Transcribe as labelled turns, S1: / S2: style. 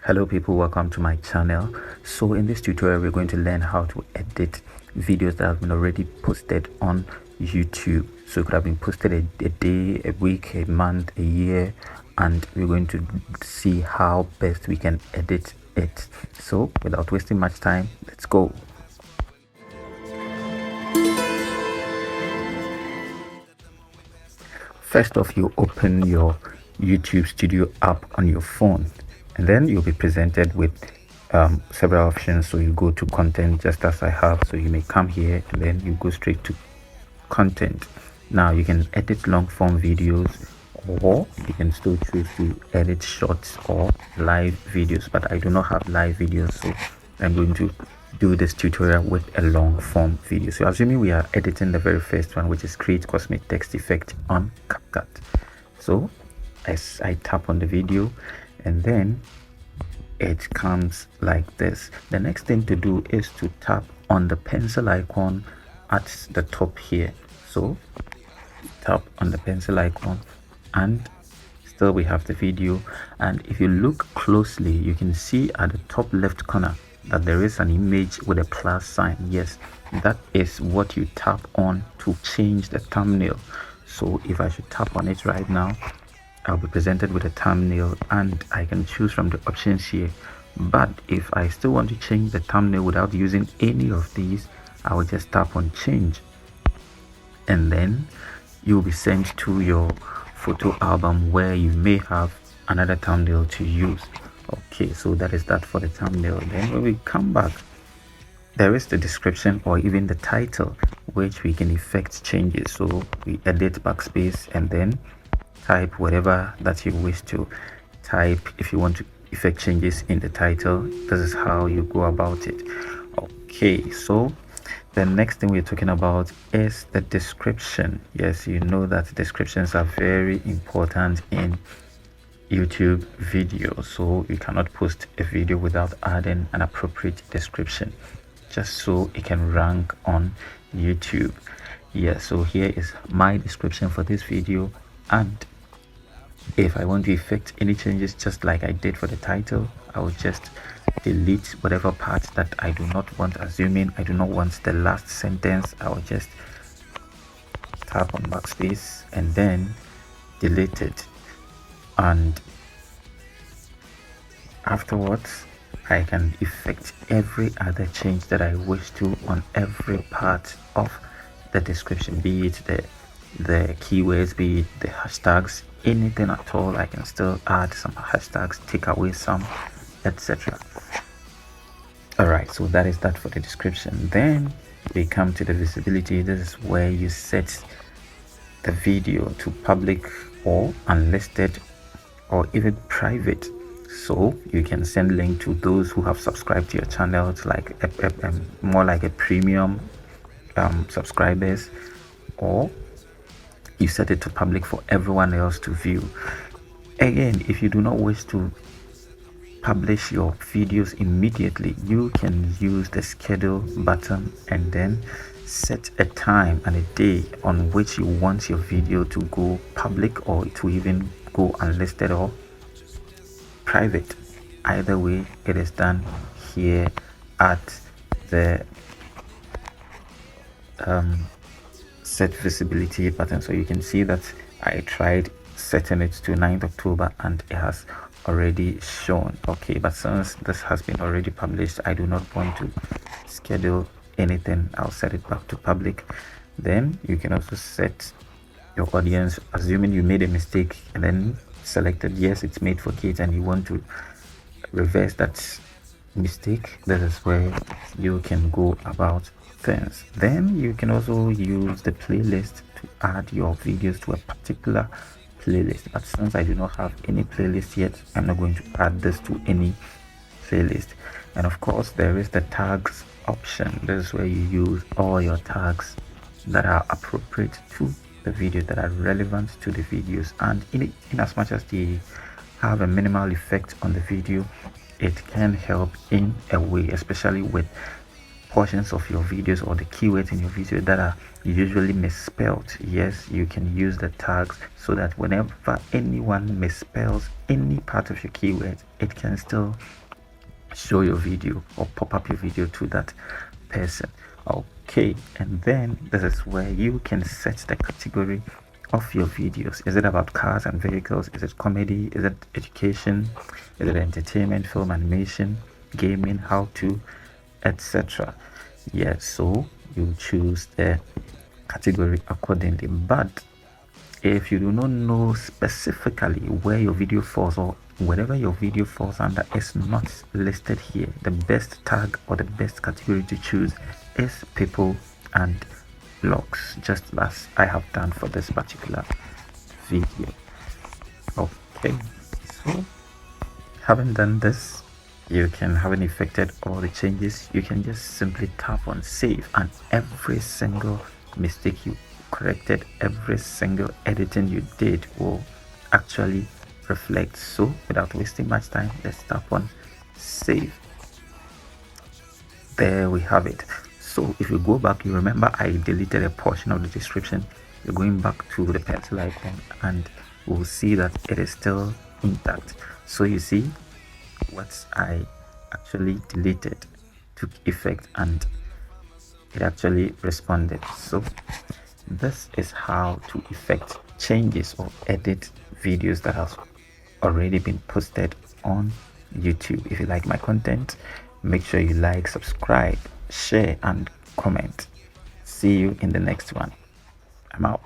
S1: Hello people, welcome to my channel. So in this tutorial we're going to learn how to edit videos that have been already posted on YouTube. So it could have been posted a day, a week, a month, a year, and we're going to see how best we can edit it. So without wasting much time, let's go. First off, you open your YouTube Studio app on your phone, and then you'll be presented with several options. So you go to content, just as I have. So you may come here and then you go straight to content. Now you can edit long form videos, or you can still choose to edit shorts or live videos, but I do not have live videos, so I'm going to do this tutorial with a long form video. So assuming we are editing the very first one, which is create cosmic text effect on CapCut. So as I tap on the video, and then it comes like this. The next thing to do is to tap on the pencil icon at the top here. So tap on the pencil icon, and still we have the video. And if you look closely, you can see at the top left corner that there is an image with a plus sign. Yes, that is what you tap on to change the thumbnail. So if I should tap on it right now, I'll be presented with a thumbnail, and I can choose from the options here. But if I still want to change the thumbnail without using any of these, I will just tap on change, and then you'll be sent to your photo album where you may have another thumbnail to use. Okay, so that is that for the thumbnail. Then when we come back, there is the description or even the title, which we can effect changes. So we edit backspace and then type whatever that you wish to type. If you want to effect changes in the title, this is how you go about it. Okay, so the next thing we're talking about is the description. Yes, you know that descriptions are very important in YouTube video, so you cannot post a video without adding an appropriate description, just so it can rank on YouTube. Yeah, so here is my description for this video, and if I want to effect any changes, just like I did for the title, I will just delete whatever part that I do not want. Assuming I do not want the last sentence, I will just tap on backspace and then delete it. And afterwards, I can effect every other change that I wish to on every part of the description, be it the keywords, be it the hashtags, anything at all. I can still add some hashtags, take away some, etc. All right, so that is that for the description. Then we come to the visibility. This is where you set the video to public or unlisted or even private, so you can send link to those who have subscribed to your channel. It's like more like a premium subscribers, or you set it to public for everyone else to view. Again, if you do not wish to publish your videos immediately, you can use the schedule button and then set a time and a day on which you want your video to go public or to even go unlisted or private. Either way, it is done here at the set visibility button. So you can see that I tried setting it to 9th October and it has already shown. Okay, but since this has been already published, I do not want to schedule anything. I'll set it back to public. Then you can also set your audience, assuming you made a mistake and then selected yes, it's made for kids, and you want to reverse that mistake. That is where you can go about things. Then you can also use the playlist to add your videos to a particular playlist, but since I do not have any playlist yet, I'm not going to add this to any playlist. And of course, there is the tags option. This is where you use all your tags that are appropriate to the video, that are relevant to the videos, and in as much as they have a minimal effect on the video, it can help in a way, especially with portions of your videos or the keywords in your video that are usually misspelled, yes, you can use the tags so that whenever anyone misspells any part of your keyword, it can still show your video or pop up your video to that person. Okay, and then this is where you can set the category of your videos. Is it about cars and vehicles? Is it comedy? Is it education? Is it entertainment, film, animation, gaming, how to, etc.? Yes, so you choose the category accordingly. But if you do not know specifically where your video falls or whatever your video falls under is not listed here, the best tag or the best category to choose is people and blogs, just as I have done for this particular video. Okay, so having done this, having effected all the changes, you can just simply tap on save, and every single mistake you corrected, every single editing you did will actually reflect. So without wasting much time, let's tap on save. There we have it. So if you go back, you remember I deleted a portion of the description. You're going back to the pencil icon and we'll see that it is still intact. So you see what I actually deleted took effect and it actually responded. So this is how to effect changes or edit videos that have already been posted on YouTube. If you like my content, make sure you like, subscribe, share and comment. See you in the next one. I'm out.